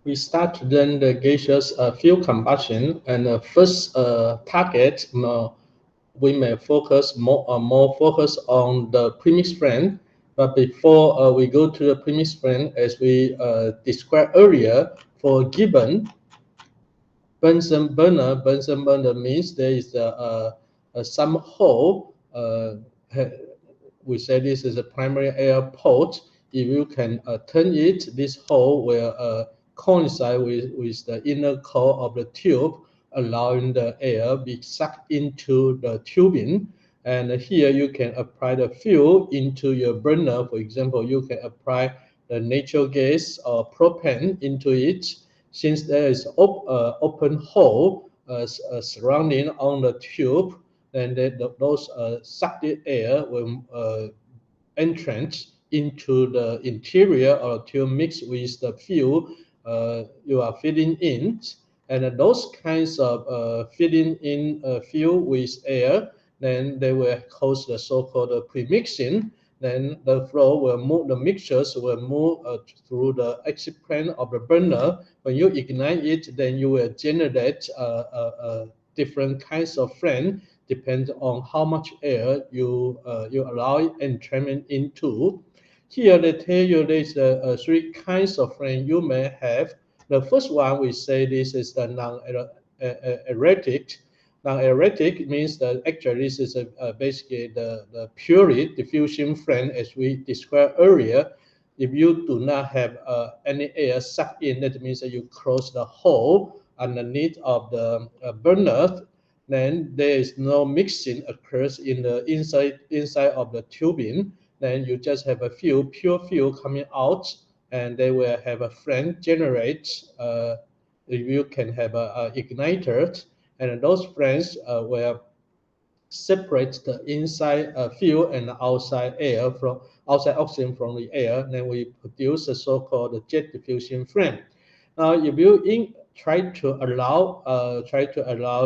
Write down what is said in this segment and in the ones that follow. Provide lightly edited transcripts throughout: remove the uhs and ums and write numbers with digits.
we start to learn the gaseous fuel combustion, and the first target, we may focus more focus on the premixed flame. But before we go to the premixed flame, as we described earlier, for given Bunsen burner means there is some hole. We say this is a primary air port. If you can turn it, this hole will coincide with the inner core of the tube, allowing the air be sucked into the tubing. And here you can apply the fuel into your burner. For example, you can apply the natural gas or propane into it. Since there is open hole surrounding on the tube, then those sucked air will entrance into the interior of the tube mixed with the fuel you are filling in. And those kinds of filling in fuel with air, then they will cause the so-called premixing. Then the flow will move, the mixtures will move through the exit plane of the burner. When you ignite it, then you will generate different kinds of flame, depends on how much air you allow entrainment into. Here they tell you there's three kinds of flame you may have. The first one, we say this is the non-erratic. Non-erratic means that actually this is basically the purely diffusion flame as we described earlier. If you do not have any air sucked in, that means that you close the hole underneath of the burner, then there is no mixing occurs in the inside of the tubing. Then you just have a pure fuel coming out, and they will have a flame generate. If you can have a igniter, and those flames will separate the inside fuel and the outside air from outside oxygen from the air. Then we produce a so-called jet diffusion flame. Now, if you try to allow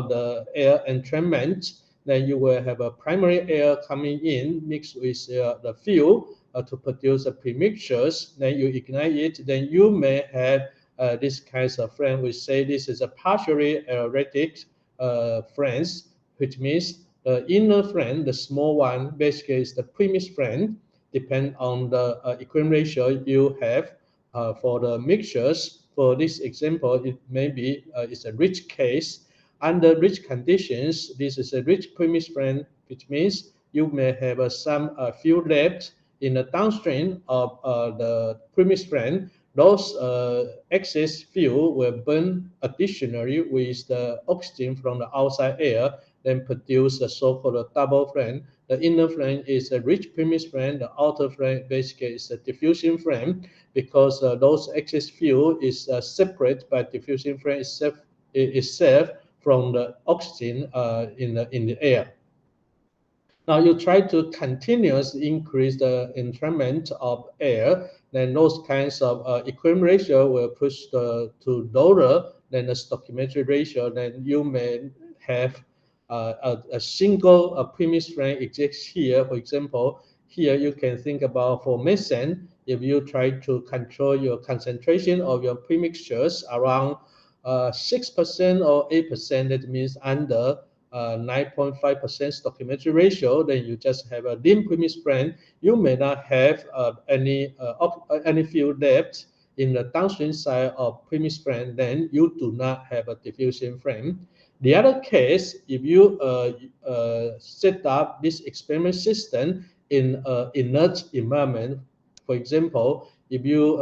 the air entrainment, then you will have a primary air coming in mixed with the fuel to produce a premixtures. Then you ignite it. Then you may have this kinds of flame. We say this is a partially erratic flames, which means the inner flame, the small one, basically is the premixed flame. Depend on the equilibrium ratio you have for the mixtures. For this example, it may be it's a rich case. Under rich conditions, this is a rich premixed flame, which means you may have some fuel left in the downstream of the premixed flame. Those excess fuel will burn additionally with the oxygen from the outside air, then produce a so-called double flame. The inner flame is a rich premixed flame. The outer flame basically is a diffusion flame, because those excess fuel is separate by diffusion flame itself from the oxygen in the air. Now you try to continuously increase the entrainment of air, then those kinds of equilibrium ratio will push to lower than the stoichiometric ratio. Then you may have a single premixed flame exists here. For example, here you can think about for methane, if you try to control your concentration of your premixtures around 6% or 8%, that means under 9.5% stoichiometric ratio, then you just have a dim premixed flame. You may not have any fuel left in the downstream side of premixed flame, then you do not have a diffusion flame. The other case, if you set up this experiment system in an inert environment, for example, if you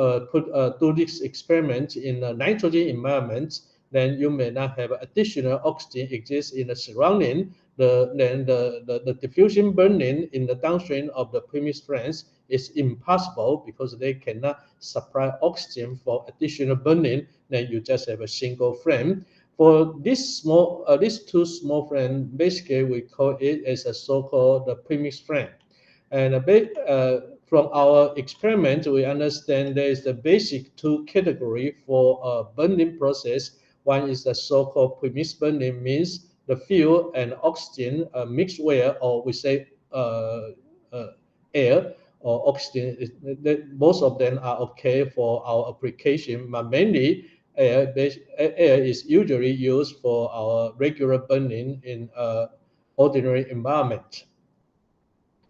do this experiment in a nitrogen environment, then you may not have additional oxygen exist in the surrounding. Then the diffusion burning in the downstream of the premixed flames is impossible because they cannot supply oxygen for additional burning. Then you just have a single flame. For these two small flames, basically we call it as a so-called the premixed flame. And from our experiment, we understand there is the basic two category for a burning process. One is the so-called premixed burning, means the fuel and oxygen mixed well, or we say air or oxygen. Most of them are okay for our application, but mainly air. Air is usually used for our regular burning in ordinary environment.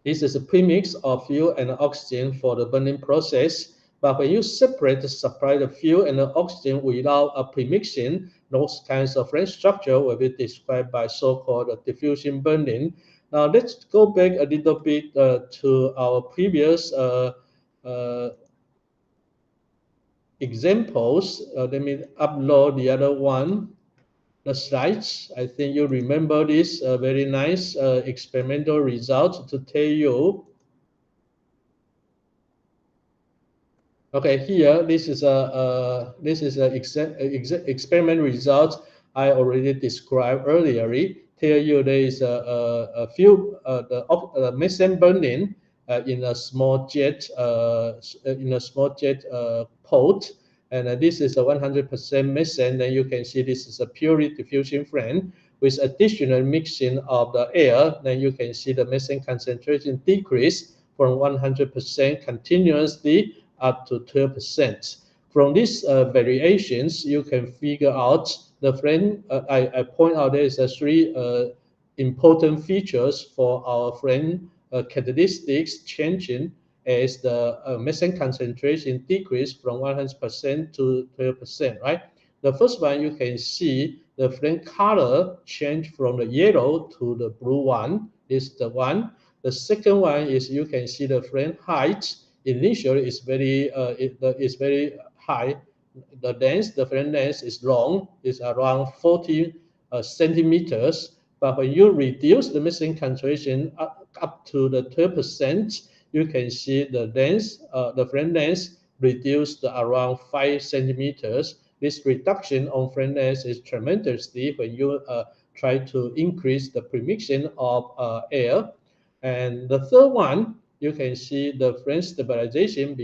This is a premix of fuel and oxygen for the burning process. But when you separate the supply the fuel and the oxygen without a premixing, those kinds of flame structure will be described by so-called diffusion burning. Now let's go back a little bit to our previous examples. Let me upload the other one, the slides. I think you remember this very nice experimental result to tell you. Okay, here this is a experiment result I already described earlier. Tell you there is a few the methane burning in a small jet pot, and this is a 100% methane. Then you can see this is a purely diffusion flame with additional mixing of the air. Then you can see the methane concentration decrease from 100% continuously up to 12%. From these variations, you can figure out the flame. I point out there is three important features for our flame characteristics changing as the methane concentration decrease from 100% to 12%, right? The first one, you can see the flame color change from the yellow to the blue one. This is the one. The second one is you can see the flame height initially is very high. The flame length is long, is around 40 centimeters. But when you reduce the methane concentration up to the 12%, you can see the length, the flame length reduced around 5 centimeters. This reduction on flame length is tremendously when you try to increase the premixing of air. And the third one, you can see the flame stabilization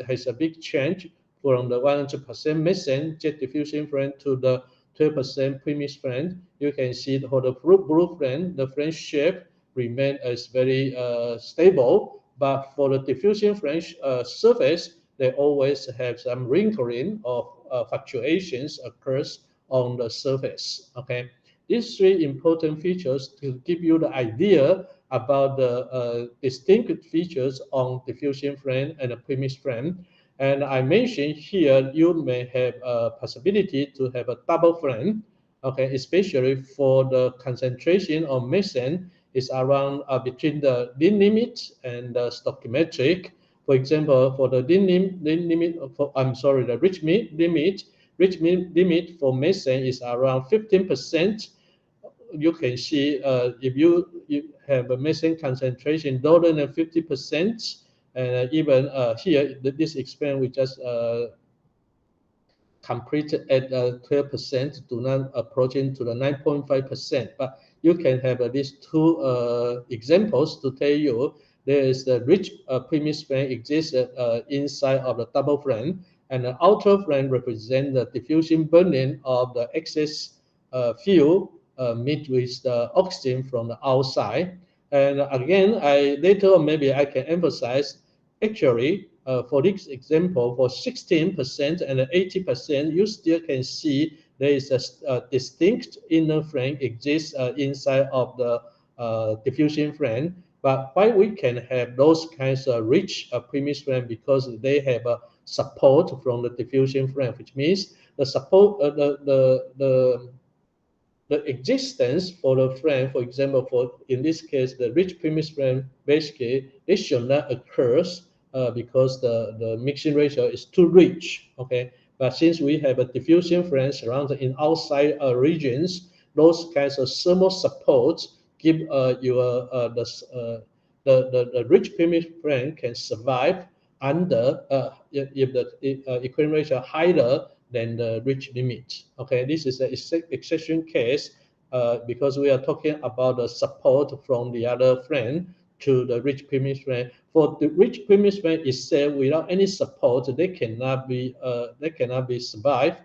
has a big change from the 100% methane jet diffusion flame to the 12% premixed flame. You can see for the blue flame, the flame shape remain as very stable, but for the diffusion flame surface, they always have some wrinkling of fluctuations occurs on the surface. Okay, these three important features to give you the idea about the distinct features on diffusion flame and a premixed flame. And I mentioned here, you may have a possibility to have a double flame, okay, especially for the concentration of methane is around between the Lin limit and the stoichiometric. For example, for the the rich limit for methane is around 15%. You can see if you have a methane concentration lower than 50%, and even here, this experiment we just completed at 12%, do not approaching to the 9.5%. But you can have these two examples to tell you there is the rich premixed flame exists inside of the double flame, and the outer flame represents the diffusion burning of the excess fuel meet with the oxygen from the outside. And again, later on maybe I can emphasize, actually, for this example, for 16% and 80%, you still can see there is a distinct inner flame exists inside of the diffusion flame. But why we can have those kinds of rich premixed flame? Because they have a support from the diffusion flame, which means the support, the existence for the flame, for example, for in this case, the rich premixed flame, basically, it should not occur because the mixing ratio is too rich, okay? But since we have a diffusion flame surrounded in outside regions, those kinds of thermal supports give the rich premixed flame can survive under if the equilibrium ratio higher than the rich limit. Okay, this is an exception case because we are talking about the support from the other flame to the rich premixed flame. For the rich premixed flame itself, without any support, they cannot be survived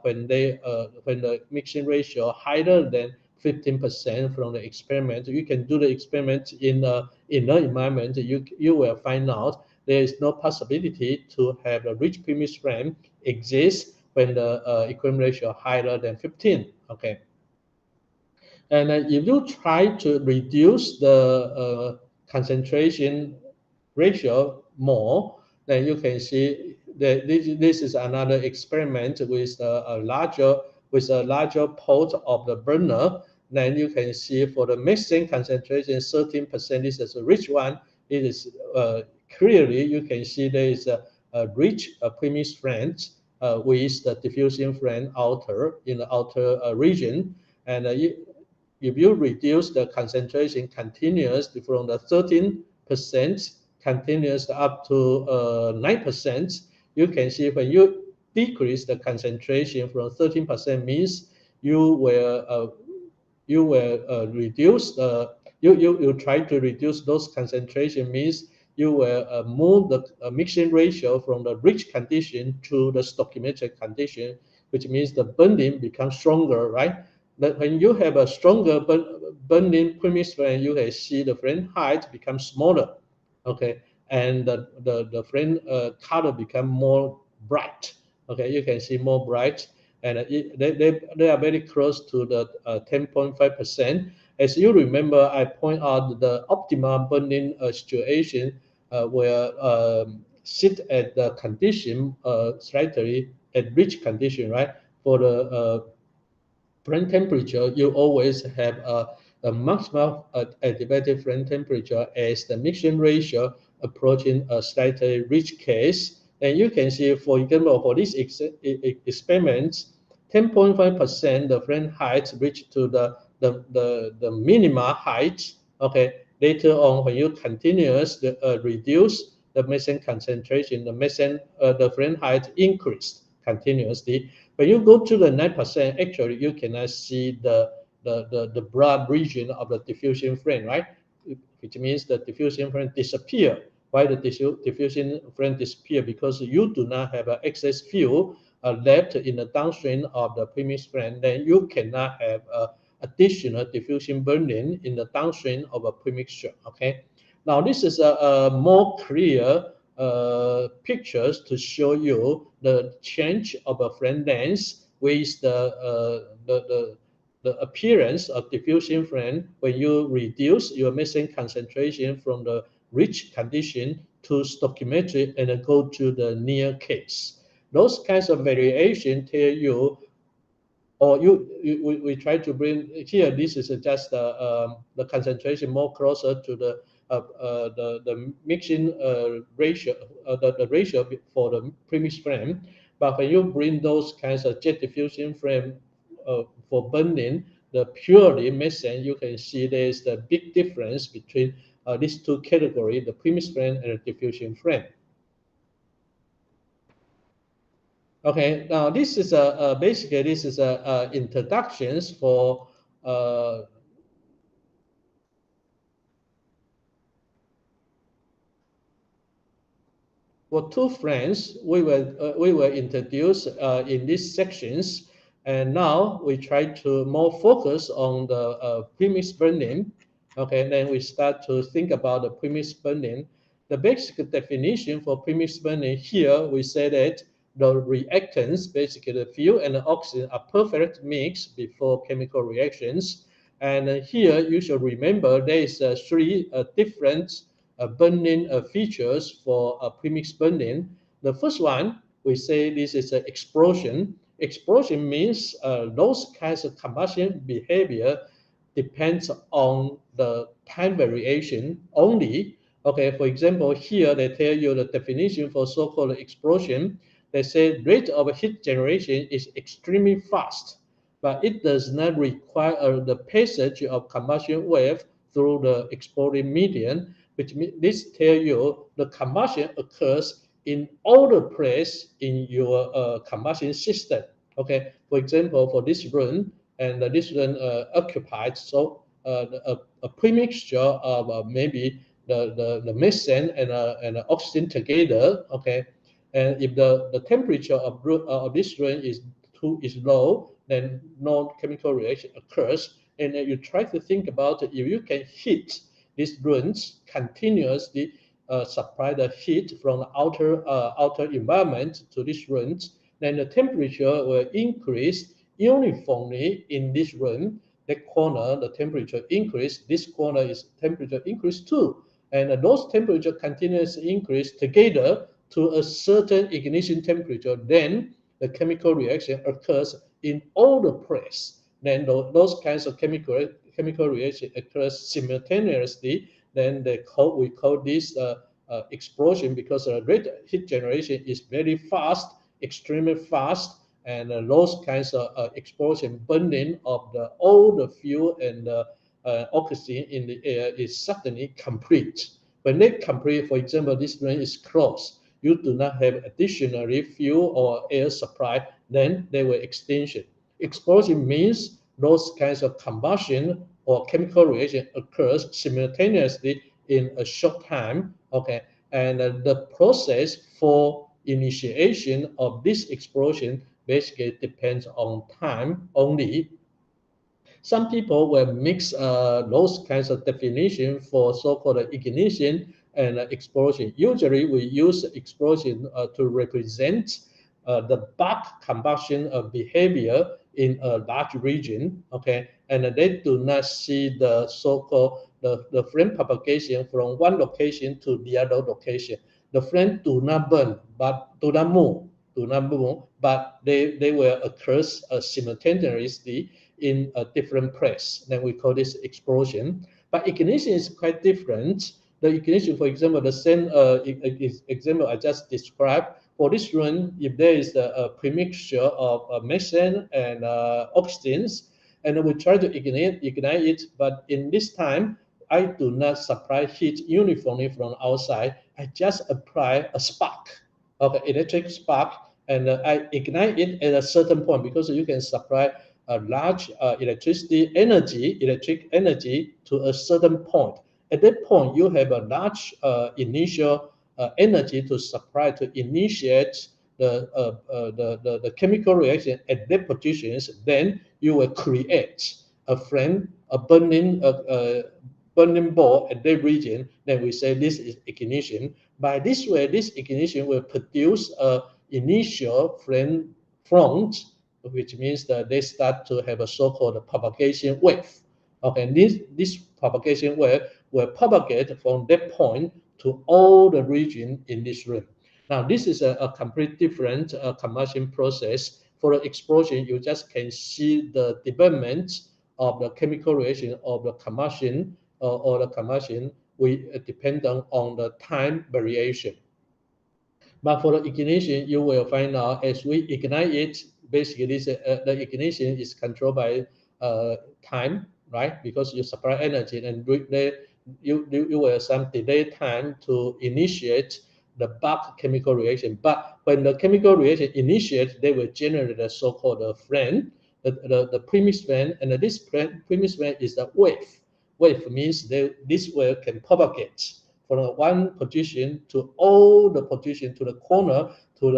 when the mixing ratio higher than 15% from the experiment. You can do the experiment in the environment. You will find out there is no possibility to have a rich premixed flame exist when the equilibrium ratio higher than 15. Okay. And if you try to reduce the concentration ratio more, then you can see that this is another experiment with a larger pot of the burner. Then you can see for the mixing concentration 13%, this is a rich one. It is clearly you can see there is a rich premixed friend with the diffusion friend in the outer region. And if you reduce the concentration continuously from the 13% continuous up to 9%, you can see when you decrease the concentration from 13% means you will reduce you try to reduce those concentration means you will move the mixing ratio from the rich condition to the stoichiometric condition, which means the bonding becomes stronger, right? But when you have a stronger bonding premixed friend, you can see the friend height becomes smaller, okay, and the friend color become more bright, okay. You can see more bright, and they are very close to the 10.5%. As you remember, I point out the optimal bonding situation will sit at the condition slightly at rich condition, right? For the frame temperature, you always have a maximum adiabatic frame temperature as the mixing ratio approaching a slightly rich case. And you can see, for example, for this experiment, 10.5% the frame height reached to the minima height. Okay, later on when you continuously reduce the methane concentration, the frame height increased continuously. When you go to the 9%, actually you cannot see the broad region of the diffusion frame, right? Which means the diffusion frame disappear. Why the diffusion frame disappear? Because you do not have an excess fuel left in the downstream of the premixed frame. Then you cannot have additional diffusion burning in the downstream of a premixture. Okay. Now this is a more clear pictures to show you the change of a frame length with the appearance of diffusion frame when you reduce your methane concentration from the rich condition to stoichiometric and go to the near case. Those kinds of variation tell you, or we try to bring here. This is just the concentration more closer to the mixing ratio, the ratio for the premixed frame. But when you bring those kinds of jet diffusion frame for burning the purely methane, you can see there is a big difference between these two categories, the premixed frame and the diffusion frame. Okay, now this is basically this is introductions for two friends we will introduce in these sections, and now we try to more focus on the premixed burning. Okay, and then we start to think about the premixed burning. The basic definition for premixed burning here, we say that the reactants, basically the fuel and the oxygen, are perfect mix before chemical reactions. And here you should remember there is three different burning features for premixed burning. The first one, we say this is an explosion. Explosion means those kinds of combustion behavior depends on the time variation only. Okay, for example, here they tell you the definition for so-called explosion. They say rate of heat generation is extremely fast, but it does not require the passage of combustion wave through the exploding medium, which means this tell you the combustion occurs in all the place in your combustion system. Okay, for example, for this room, and this room occupied so a premixture of maybe the methane and oxygen together. Okay, and if the temperature of this room is low, then no chemical reaction occurs. And you try to think about if you can heat these rooms continuously, supply the heat from the outer environment to these rooms, then the temperature will increase uniformly in this room. That corner, the temperature increase. This corner is temperature increase too. And those temperature continuously increase together to a certain ignition temperature. Then the chemical reaction occurs in all the press. Then those kinds of chemical reaction occurs simultaneously. Then we call this explosion, because the rate heat generation is very fast, extremely fast, and those kinds of explosion burning of all the fuel and oxygen in the air is suddenly complete. When they complete, for example, this room is closed, you do not have additionally fuel or air supply, then they will extinction. Explosion means those kinds of combustion or chemical reaction occurs simultaneously in a short time, okay? And the process for initiation of this explosion basically depends on time only. Some people will mix those kinds of definition for so-called ignition and explosion. Usually we use explosion to represent the bulk combustion behavior in a large region, okay? And they do not see the so-called the flame propagation from one location to the other location. The flame do not burn, but do not move, but they will occur simultaneously in a different place. Then we call this explosion. But ignition is quite different. The ignition, for example, the same example I just described. For this room, if there is a premixture of methane and oxygens, and we try to ignite it, but in this time, I do not supply heat uniformly from outside. I just apply a spark, okay, electric spark, and I ignite it at a certain point, because you can supply a large electric energy to a certain point. At that point, you have a large initial energy to supply to initiate the chemical reaction at that positions. Then you will create a flame, a burning ball at that region. Then we say this is ignition. By this way, this ignition will produce a initial flame front, which means that they start to have a so-called propagation wave. Okay, and this propagation wave will propagate from that point to all the region in this room. Now, this is a complete different combustion process. For the explosion, you just can see the development of the chemical reaction of the combustion or the combustion. We depend on the time variation. But for the ignition, you will find out as we ignite it, basically the ignition is controlled by time, right? Because you supply energy, and you will have some delay time to initiate the bulk chemical reaction. But when the chemical reaction initiates, they will generate the so-called flame, the premixed flame, and this premixed flame is the wave. Wave means this wave can propagate from one position to all the position, to the corner, to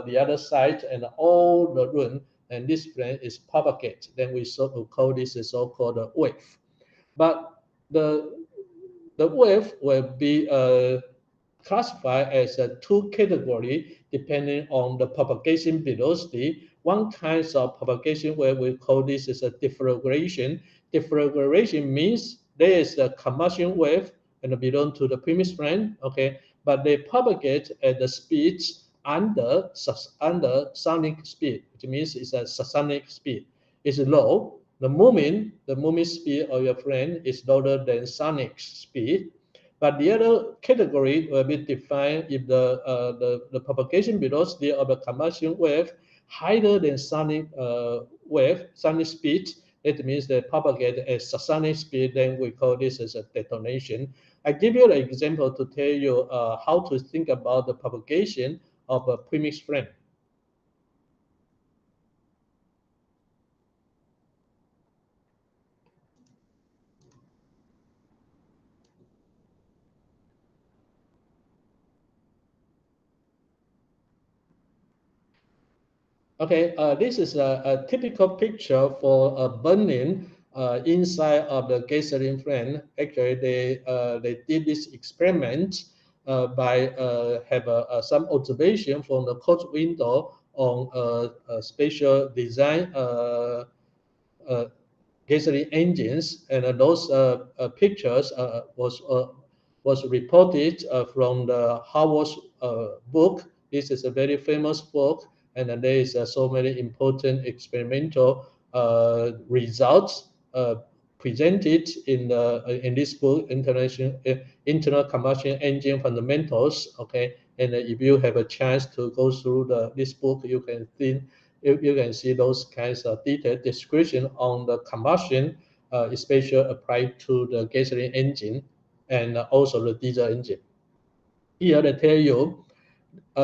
the other side, and all the room, and this flame is propagate. Then we call this a so-called wave. But the wave will be classified as a two category depending on the propagation velocity. One kind of propagation wave we call this is a deflagration. Deflagration means there is a combustion wave and belong to the premixed flame, okay, but they propagate at the speeds under sonic speed, which means it's a subsonic speed. It's low. The movement speed of your flame is lower than sonic speed. But the other category will be defined if the propagation velocity of the combustion wave higher than sonic sonic speed. It means they propagate at subsonic speed. Then we call this as a detonation. I give you an example to tell you how to think about the propagation of a premixed flame. Okay, this is a typical picture for a burning inside of the gasoline flame. Actually, they did this experiment by have some observation from the coach window on special design gasoline engines, and those pictures was reported from the Howard's book. This is a very famous book, and there is so many important experimental results presented in this book, Internal Combustion Engine Fundamentals. Okay, and if you have a chance to go through this book, you can see those kinds of detailed description on the combustion, especially applied to the gasoline engine and also the diesel engine. Here they tell you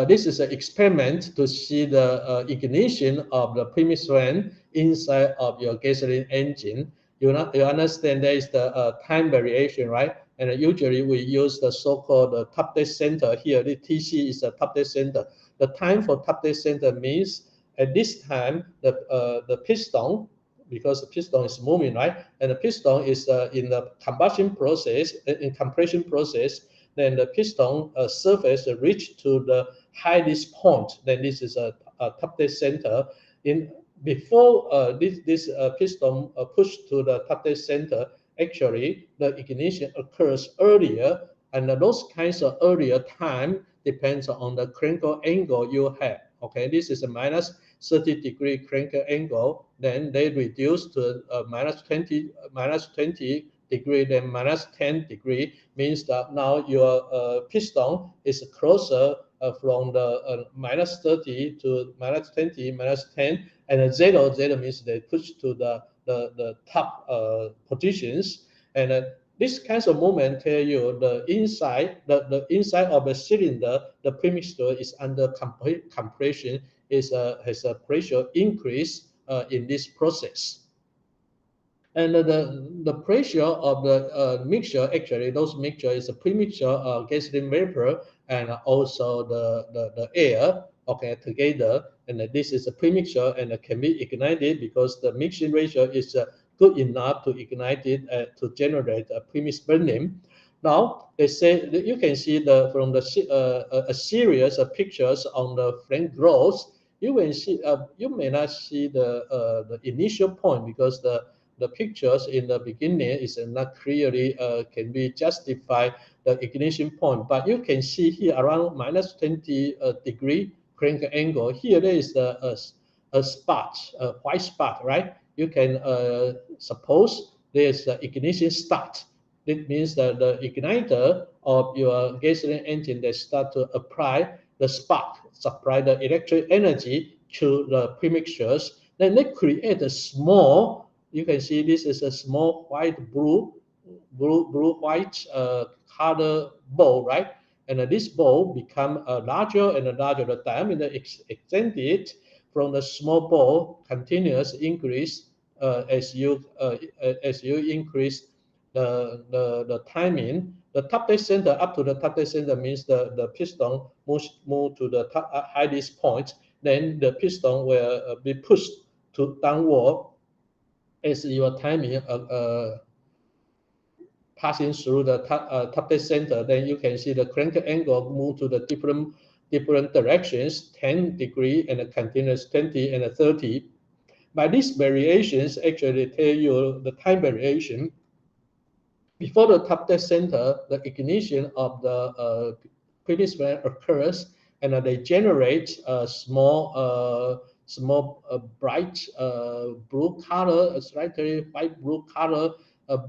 this is an experiment to see the ignition of the premixed flame inside of your gasoline engine. You understand there is the time variation, right? And usually we use the so-called top dead center. Here, the TC is a top dead center. The time for top dead center means at this time the piston, because the piston is moving, right? And the piston is in the combustion process, in compression process. Then the piston surface reach to the highest point. Then this is a top dead center. Before this piston push to the top dead center, actually the ignition occurs earlier, and those kinds of earlier time depends on the crank angle you have. Okay, this is a minus 30-degree crank angle. Then they reduce to minus 20 degree, then minus 10 degree, means that now your piston is closer from the minus 30 to minus 20, minus 10, and zero means they push to the top positions. And this kinds of movement tell you the inside of the cylinder, the premixed is under compression, has a pressure increase in this process. And the pressure of the mixture, actually those mixture is a premixture of gasoline vapor and also the air, okay, together. And this is a premixture and it can be ignited because the mixing ratio is good enough to ignite it to generate a premixed burning. Now they say that you can see from a series of pictures on the flame growth. You can see you may not see the initial point because the pictures in the beginning is not clearly can be justified the ignition point, but you can see here around minus 20 degree crank angle. Here there is a spot, a white spot, right? You can suppose there's the ignition start. It means that the igniter of your gasoline engine, they start to apply the spark, supply the electric energy to the premixtures. Then they create a small, you can see this is a small blue-white color ball, right? And this ball become larger and larger. The diameter extended from the small ball, continuous increase as you increase the timing. The top dead center, up to the top dead center, means the piston move to the highest point. Then the piston will be pushed to downward as your timing passing through the top dead center. Then you can see the crank angle move to the different directions, 10 degree and continuous 20 and 30. By these variations, actually tell you the time variation. Before the top dead center, the ignition of the premixed flame occurs, and they generate a small bright blue color, slightly white blue color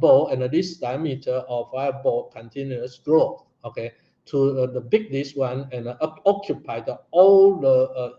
ball, and this diameter of fireball continuous growth. Okay, to the biggest one, and occupy all the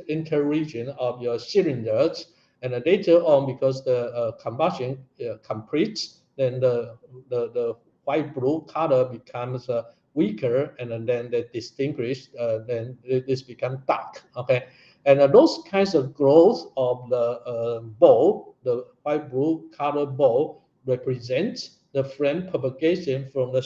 inter region of your cylinders. And later on, because the combustion completes, then the white blue color becomes weaker, and then they distinguish, then this becomes dark. Okay, and those kinds of growth of the ball, the white blue color ball, represents the flame propagation from the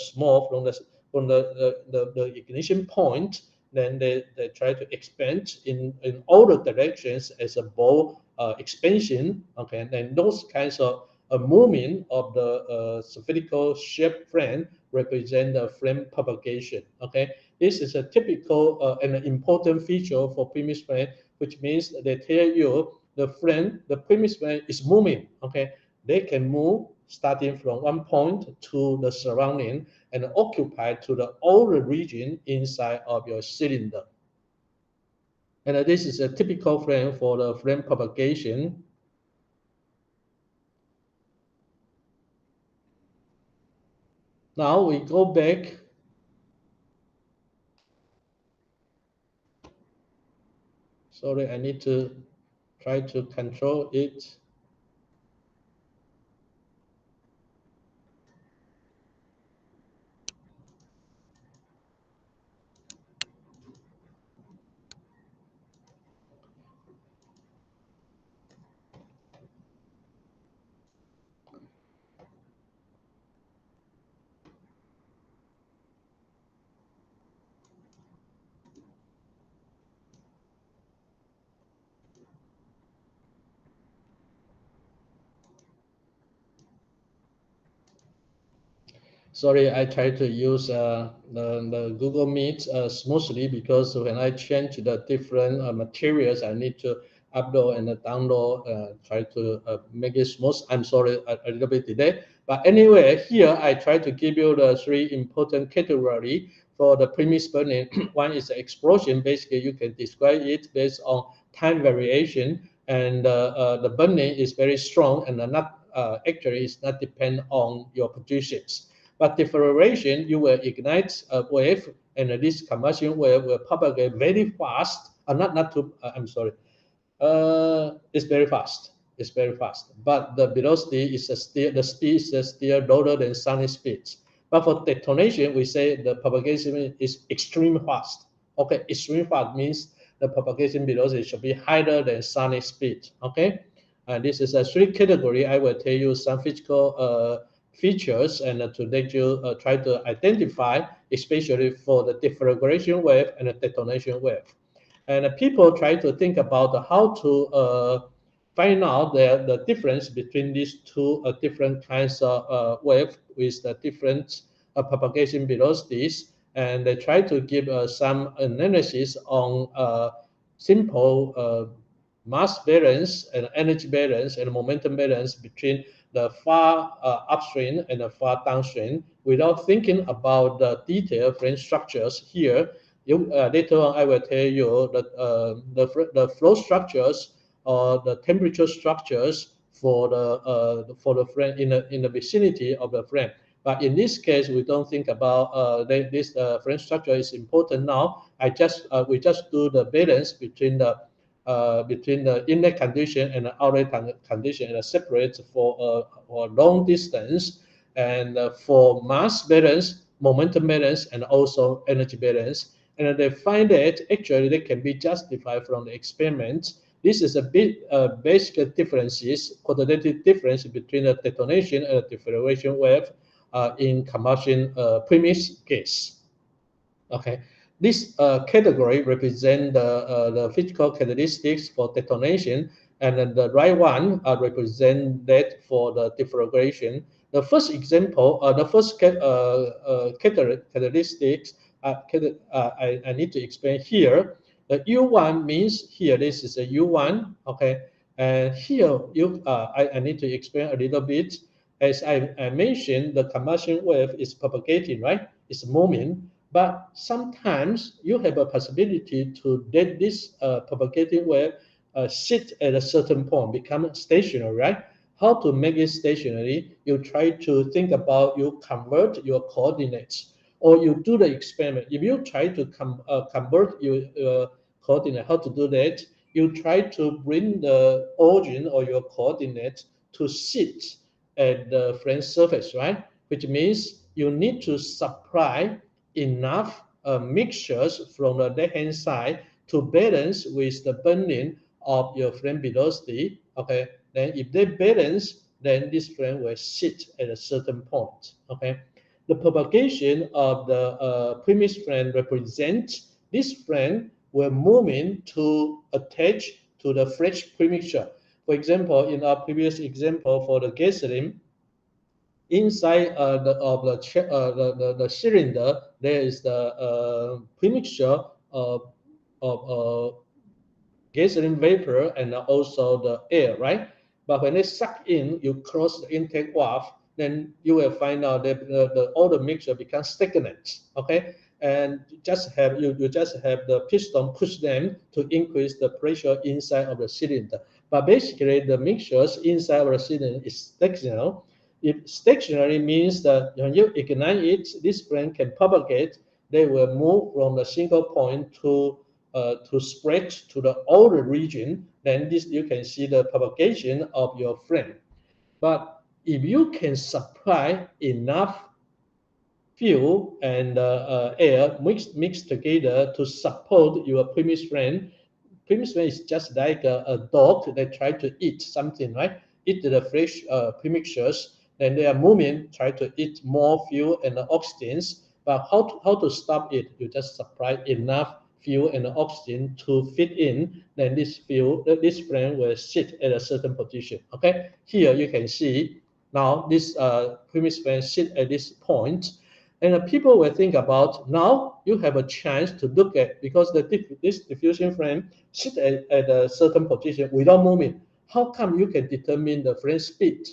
ignition point. Then they try to expand in all the directions as a ball expansion. Okay, and then those kinds of movement of the spherical shape flame represent the flame propagation. Okay, this is a typical and an important feature for premixed flame, which means they tell you the premixed flame is moving. Okay, they can move starting from one point to the surrounding and occupy to the all the region inside of your cylinder. And this is a typical flame for the flame propagation. Now we go back. Sorry, I need to try to control it. Sorry, I try to use the Google Meet smoothly because when I change the different materials, I need to upload and download, try to make it smooth. I'm sorry, a little bit delayed. But anyway, here I try to give you the three important categories for the premixed burning. One is the explosion. Basically, you can describe it based on time variation, and the burning is very strong and not actually is not depend on your productions. But deflagration, you will ignite a wave, and this combustion wave will propagate very fast. Not too. I'm sorry. It's very fast. It's very fast. But the velocity is still the speed is still lower than sound speed. But for detonation, we say the propagation is extreme fast. Okay, extreme fast means the propagation velocity should be higher than sound speed. Okay, and this is a three category. I will tell you some physical features and to let you try to identify, especially for the deflagration wave and the detonation wave. And people try to think about how to find out the difference between these two different kinds of wave with the different propagation velocities, and they try to give some analysis on simple mass balance and energy balance and momentum balance between the far upstream and the far downstream without thinking about the detailed flame structures here. Later on, I will tell you that the flow structures or the temperature structures for the flame in the vicinity of the flame. But in this case, we don't think about this flame structure is important now. We just do the balance between the inlet condition and the outlet condition and separate for a long distance, and for mass balance, momentum balance, and also energy balance. And they find that actually they can be justified from the experiment. This is a bit basic differences, quantitative difference between the detonation and the deflagration wave in combustion premixed gas. Okay, this category represent the physical characteristics for detonation, and then the right one represent that for the deflagration. The first example, the first characteristics I need to explain here. The U1 means here this is a U1, okay, and here I need to explain a little bit. As I mentioned, the combustion wave is propagating, right? It's moving. But sometimes you have a possibility to let this propagating wave sit at a certain point, become stationary, right? How to make it stationary? You try to think about, you convert your coordinates, or you do the experiment. If you try to convert your coordinate, how to do that? You try to bring the origin or your coordinate to sit at the flame surface, right? Which means you need to supply enough mixtures from the left-hand side to balance with the burning of your flame velocity. Okay, then if they balance, then this flame will sit at a certain point. Okay, the propagation of the premixed flame represents this flame will moving to attach to the fresh premixture. For example, in our previous example for the gasoline, inside the cylinder, there is the premixture of gasoline vapor and also the air, right? But when they suck in, you close the intake valve, then you will find out that all the mixture becomes stagnant, okay? And you just have the piston push them to increase the pressure inside of the cylinder. But basically, the mixtures inside of the cylinder is stationary. If stationary means that when you ignite it, this flame can propagate. They will move from the single point to spread to the older region. Then this you can see the propagation of your flame. But if you can supply enough fuel and air mixed together to support your premixed flame. Premixed flame is just like a dog that try to eat something, right? Eat the fresh premixtures, then they are moving, try to eat more fuel and oxygens. But how to stop it? You just supply enough fuel and oxygen to fit in, then this flame will sit at a certain position. Okay, here you can see now this premixed flame sit at this point. And people will think about now you have a chance to look at, because this diffusion flame sit at a certain position without moving. How come you can determine the flame speed?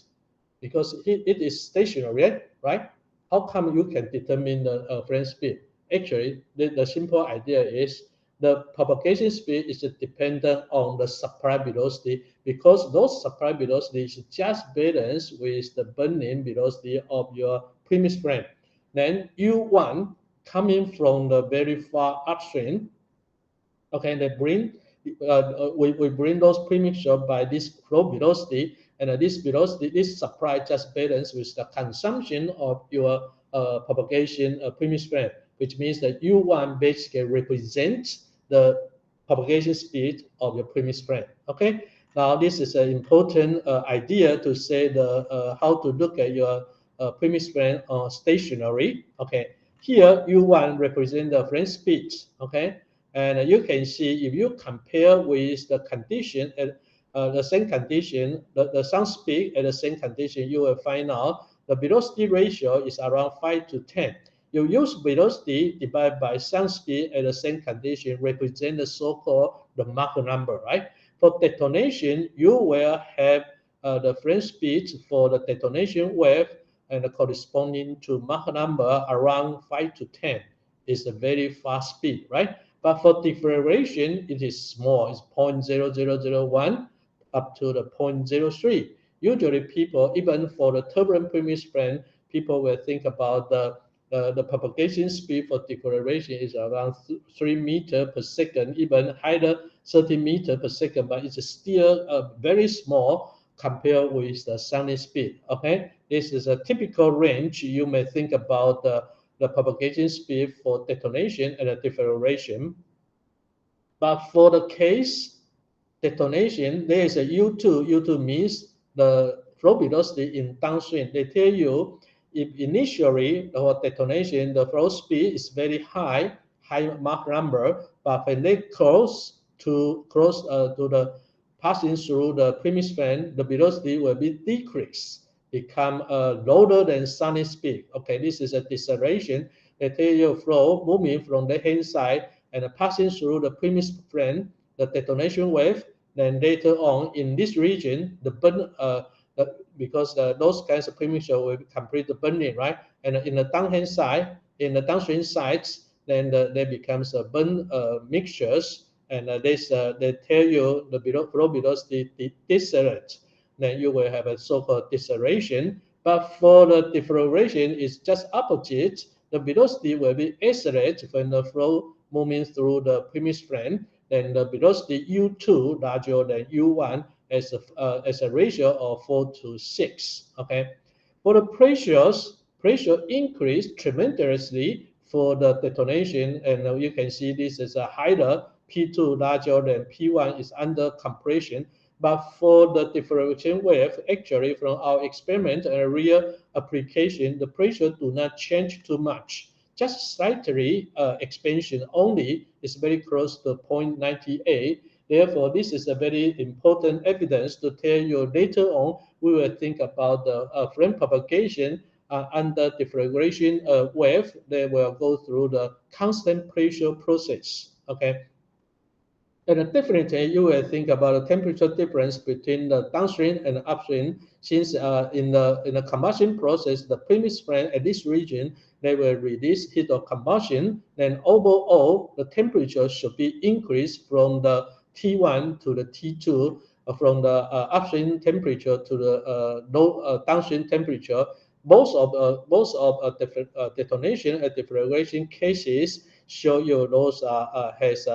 Because it is stationary, right? How come you can determine the flame speed? Actually, the simple idea is the propagation speed is dependent on the supply velocity, because those supply velocity is just balanced with the burning velocity of your premixed flame. Then U1 coming from the very far upstream, okay, they bring we bring those premixture by this flow velocity, and this velocity, this supply just balance with the consumption of your propagation premixed flame, which means that U1 basically represents the propagation speed of your premixed flame. Okay, now this is an important idea to say the how to look at your premixed flame stationary. Okay, here U1 represent the flame speed. Okay, and you can see if you compare with the condition at the same condition, the sound speed at the same condition, you will find out the velocity ratio is around 5 to 10. You use velocity divided by sound speed at the same condition, represent the so-called the Mach number, right? For detonation, you will have the flame speed for the detonation wave and corresponding to Mach number around 5 to 10. It's a very fast speed, right? But for deceleration, it is small. It's 0.0001 up to the 0.03. Usually people, even for the turbulent premixed flame, people will think about the propagation speed for deceleration is around 3 meters per second, even higher 30 meters per second, but it's still very small compared with the sounding speed. Okay, this is a typical range. You may think about the propagation speed for detonation and the deceleration. But for the case detonation, there is a U2. U2 means the flow velocity in downstream. They tell you if initially for detonation, the flow speed is very high Mach number, but when they close to the passing through the premixed flame, the velocity will be decreased, become lower than sounding speed. Okay, this is a deceleration. They tell you flow moving from the hand side and passing through the premixed flame, the detonation wave. Then later on in this region, the burn because those kinds of premixture will complete the burning, right? And in the downhand side, in the downstream sides, then there becomes a burn mixtures, and they tell you the flow velocity decelerate. Then you will have a so-called deceleration. But for the deceleration, it's just opposite. The velocity will be accelerated when the flow moving through the premixed flame. Then the velocity U2 larger than U1 as a ratio of 4 to 6. Okay, for the pressure increased tremendously for the detonation, and you can see this is a higher P2 larger than P1 is under compression. But for the differentiation wave, actually from our experiment and real application, the pressure do not change too much. Just slightly expansion only is very close to 0.98. Therefore, this is a very important evidence to tell you later on we will think about the flame propagation under deflagration wave, they will go through the constant pressure process. Okay. And definitely, you will think about the temperature difference between the downstream and upstream. Since in the combustion process, the premixed flame at this region, they will release heat of combustion. Then overall, the temperature should be increased from the T1 to the T2, from the upstream temperature to the downstream temperature. Most of detonation and deflagration cases show you those has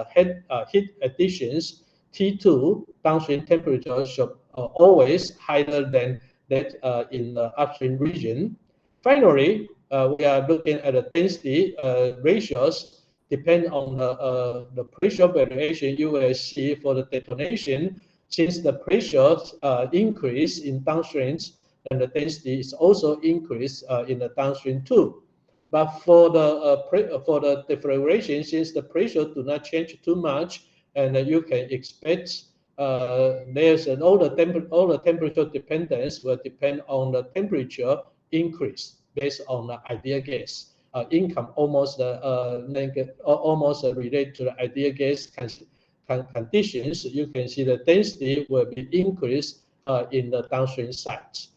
heat additions. T2 downstream temperature should always higher than that in the upstream region. Finally, we are looking at the density ratios. Depend on the pressure variation you will see for the detonation. Since the pressure increase in downstreams, and the density is also increased in the downstream too. But for the deflagration, since the pressure do not change too much, and you can expect there's all the temperature dependence will depend on the temperature increase based on the ideal gas. Income almost related to the ideal gas conditions. You can see the density will be increased in the downstream sites.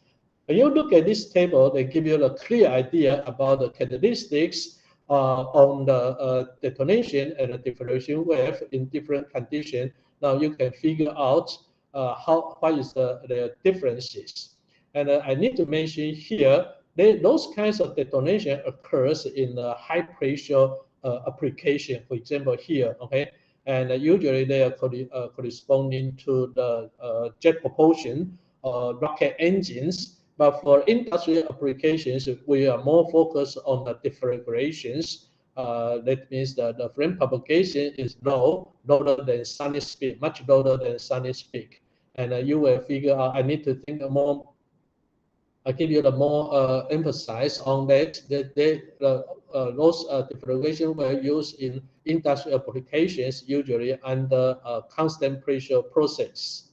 When you look at this table, they give you a clear idea about the characteristics on the detonation and the deflagration wave in different conditions. Now you can figure out what is the differences. And I need to mention here, those kinds of detonation occurs in the high pressure application. For example, here, okay, and usually they are corresponding to the jet propulsion rocket engines. But for industrial applications, we are more focused on the deflagrations. That means that the flame propagation is lower than sonic speed, much lower than sonic speed. And you will figure out, I need to think more, I give you the more emphasis on that, those deflagration were used in industrial applications, usually under a constant pressure process.